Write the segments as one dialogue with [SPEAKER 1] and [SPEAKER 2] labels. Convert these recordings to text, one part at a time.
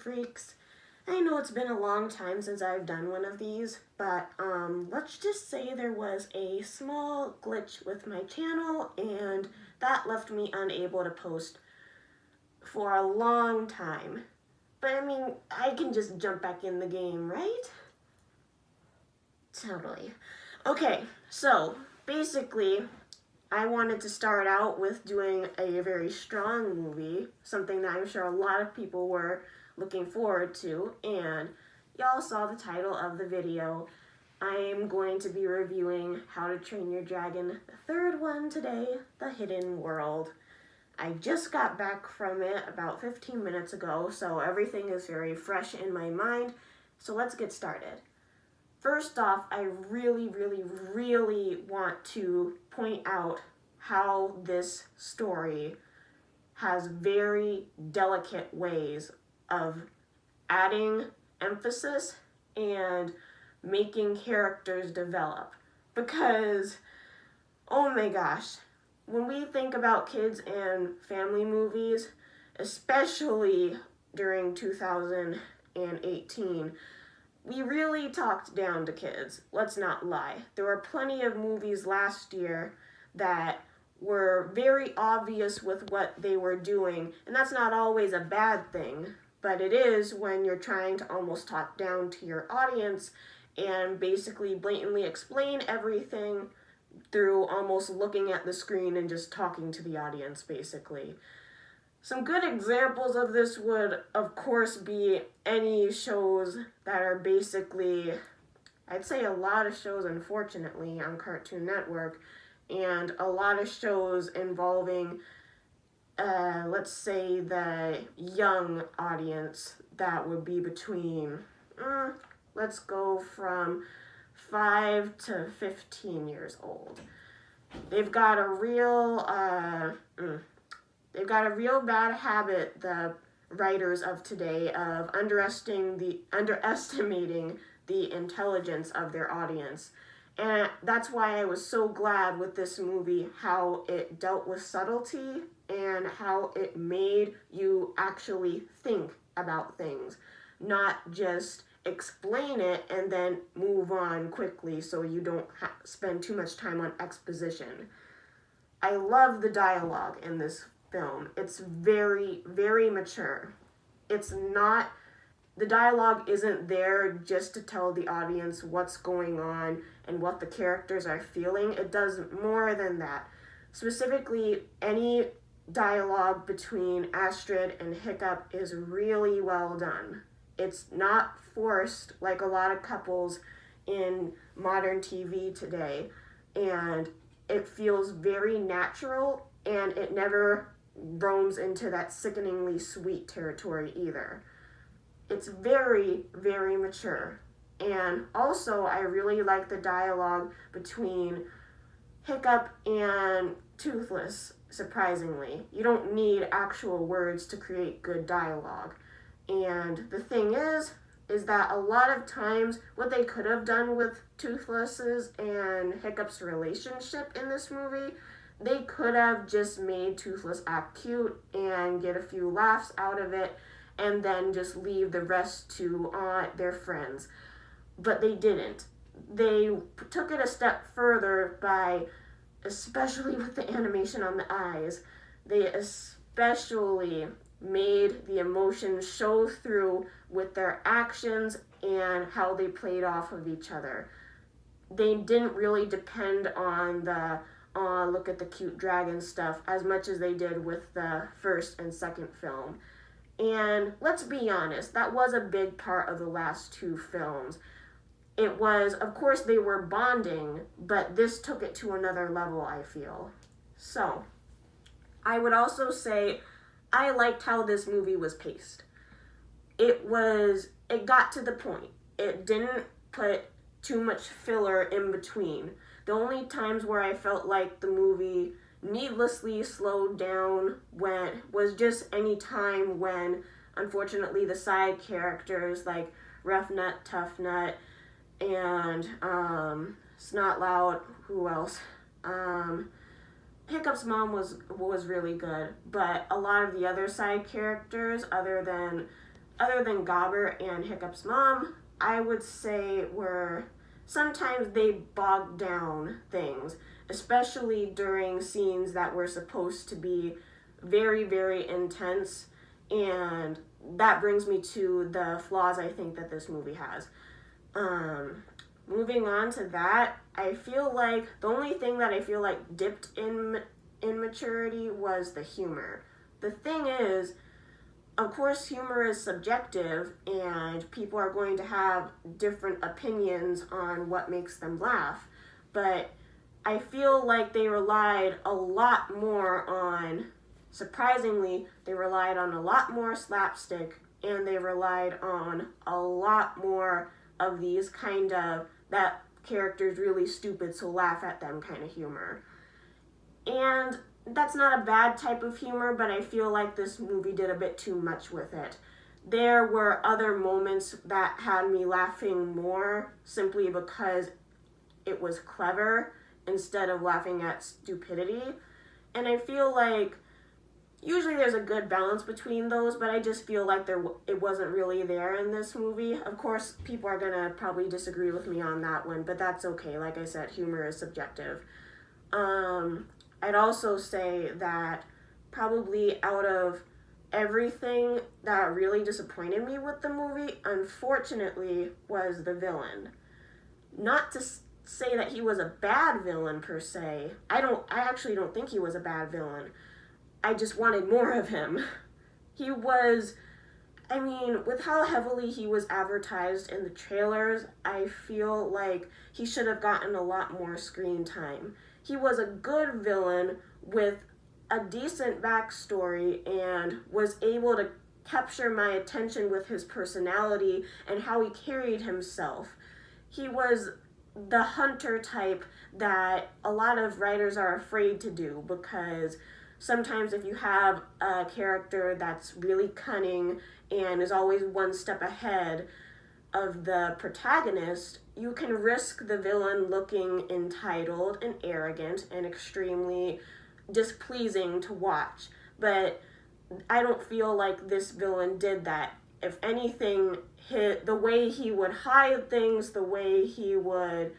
[SPEAKER 1] freaks. I know it's been a long time since I've done one of these, but let's just say there was a small glitch with my channel and that left me unable to post for a long time. But I mean, I can just jump back in the game, right? Totally. Okay, so basically, I wanted to start out with doing a very strong movie, something that I'm sure a lot of people were looking forward to, and y'all saw the title of the video. I'm going to be reviewing How to Train Your Dragon, the third one today, The Hidden World. I just got back from it about 15 minutes ago, so everything is very fresh in my mind, so let's get started. First off, I really want to point out how this story has very delicate ways of adding emphasis and making characters develop. Because, oh my gosh, when we think about kids and family movies, especially during 2018, we really talked down to kids, let's not lie. There were plenty of movies last year that were very obvious with what they were doing, and that's not always a bad thing, but it is when you're trying to almost talk down to your audience and basically blatantly explain everything through almost looking at the screen and just talking to the audience, basically. Some good examples of this would, of course, be any shows that are basically, I'd say a lot of shows, unfortunately, on Cartoon Network, and a lot of shows involving, let's say, the young audience that would be between, let's go from 5 to 15 years old. They've got a real bad habit, the writers of today, of underestimating the intelligence of their audience. And that's why I was so glad with this movie, how it dealt with subtlety and how it made you actually think about things, not just explain it and then move on quickly so you don't spend too much time on exposition. I love the dialogue in this film. It's very mature. It's not, the dialogue isn't there just to tell the audience what's going on and what the characters are feeling. It does more than that. Specifically, any dialogue between Astrid and Hiccup is really well done. It's not forced like a lot of couples in modern TV today, and it feels very natural, and it never roams into that sickeningly sweet territory either. It's very mature. And also, I really like the dialogue between Hiccup and Toothless, surprisingly. You don't need actual words to create good dialogue. And the thing is that a lot of times what they could have done with Toothless's and Hiccup's relationship in this movie, they could have just made Toothless act cute and get a few laughs out of it and then just leave the rest to their friends. But they didn't. They took it a step further by, especially with the animation on the eyes, they especially made the emotions show through with their actions and how they played off of each other. They didn't really depend on the look at the cute dragon stuff as much as they did with the first and second film. And let's be honest, that was a big part of the last two films. It was, of course, they were bonding, but this took it to another level, I feel. So, I would also say I liked how this movie was paced. It got to the point. It didn't put too much filler in between. The only times where I felt like the movie needlessly slowed down was just any time when, unfortunately, the side characters like Rough Nut, Tough Nut, and Snotlout, who else? Hiccup's mom was really good, but a lot of the other side characters, other than other than Gobber and Hiccup's mom, I would say were sometimes they bogged down things, especially during scenes that were supposed to be very, very intense. And that brings me to the flaws I think that this movie has. Moving on to that, I feel like the only thing that I feel like dipped in maturity was the humor. The thing is, of course, humor is subjective, and people are going to have different opinions on what makes them laugh. But I feel like they relied a lot more on, surprisingly, they relied on a lot more slapstick, and they relied on a lot more of these kind of, that character's really stupid, so laugh at them kind of humor. And that's not a bad type of humor, but I feel like this movie did a bit too much with it. There were other moments that had me laughing more simply because it was clever instead of laughing at stupidity. And I feel like usually there's a good balance between those, but I just feel like it wasn't really there in this movie. Of course, people are going to probably disagree with me on that one, but that's okay. Like I said, humor is subjective. I'd also say that probably out of everything that really disappointed me with the movie, unfortunately, was the villain. Not to say that he was a bad villain per se. I actually don't think he was a bad villain. I just wanted more of him. He was, I mean, with how heavily he was advertised in the trailers, I feel like he should have gotten a lot more screen time. He was a good villain with a decent backstory and was able to capture my attention with his personality and how he carried himself. He was the hunter type that a lot of writers are afraid to do, because sometimes if you have a character that's really cunning and is always one step ahead of the protagonist, you can risk the villain looking entitled and arrogant and extremely displeasing to watch. But I don't feel like this villain did that. If anything, the way he would hide things, the way he would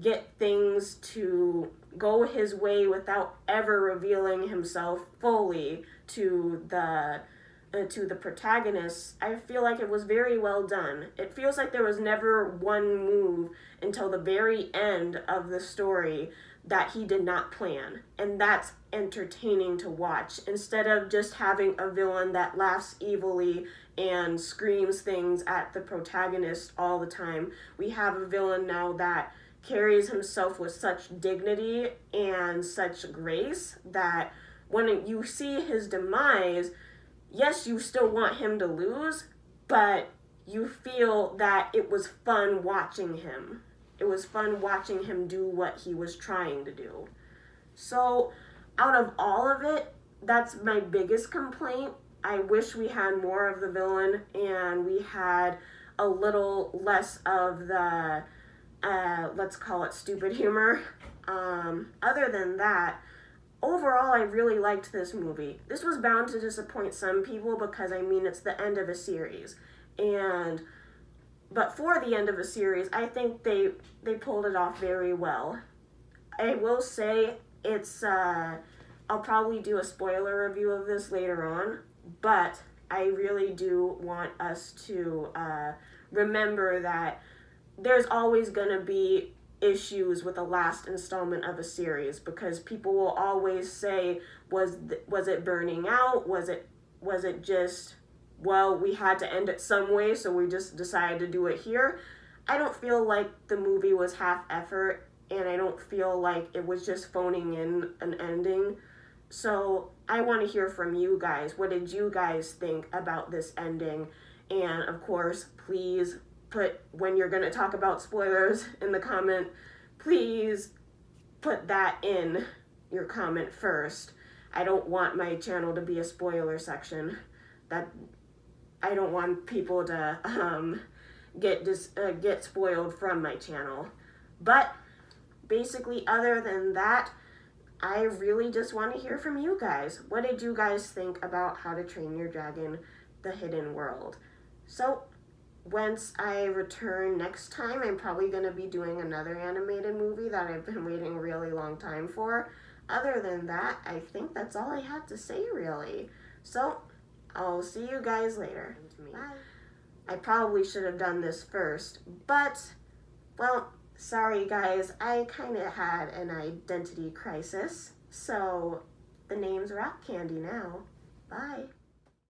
[SPEAKER 1] get things to go his way without ever revealing himself fully to the protagonist, I feel like it was very well done. It feels like there was never one move until the very end of the story that he did not plan, and that's entertaining to watch. Instead of just having a villain that laughs evilly and screams things at the protagonist all the time, we have a villain now that carries himself with such dignity and such grace that when you see his demise, yes, you still want him to lose, but you feel that it was fun watching him. It was fun watching him do what he was trying to do. So, out of all of it, that's my biggest complaint. I wish we had more of the villain and we had a little less of the, let's call it stupid humor. Other than that, overall, I really liked this movie. This was bound to disappoint some people because, I mean, it's the end of a series. But for the end of a series, I think they pulled it off very well. I will say it's, I'll probably do a spoiler review of this later on, but I really do want us to remember that there's always going to be issues with the last installment of a series, because people will always say, was it burning out? Was it just, well, we had to end it some way, so we just decided to do it here? I don't feel like the movie was half effort, and I don't feel like it was just phoning in an ending. So I want to hear from you guys. What did you guys think about this ending? And of course, please put, when you're going to talk about spoilers in the comment, please put that in your comment first. I don't want my channel to be a spoiler section. That I don't want people to get spoiled from my channel. But basically, other than that, I really just want to hear from you guys. What did you guys think about How to Train Your Dragon: The Hidden World? So, once I return next time, I'm probably going to be doing another animated movie that I've been waiting a really long time for. Other than that, I think that's all I had to say, really. So, I'll see you guys later. Bye. I probably should have done this first, but, well, sorry guys, I kind of had an identity crisis. So, the name's Rock Candy now. Bye.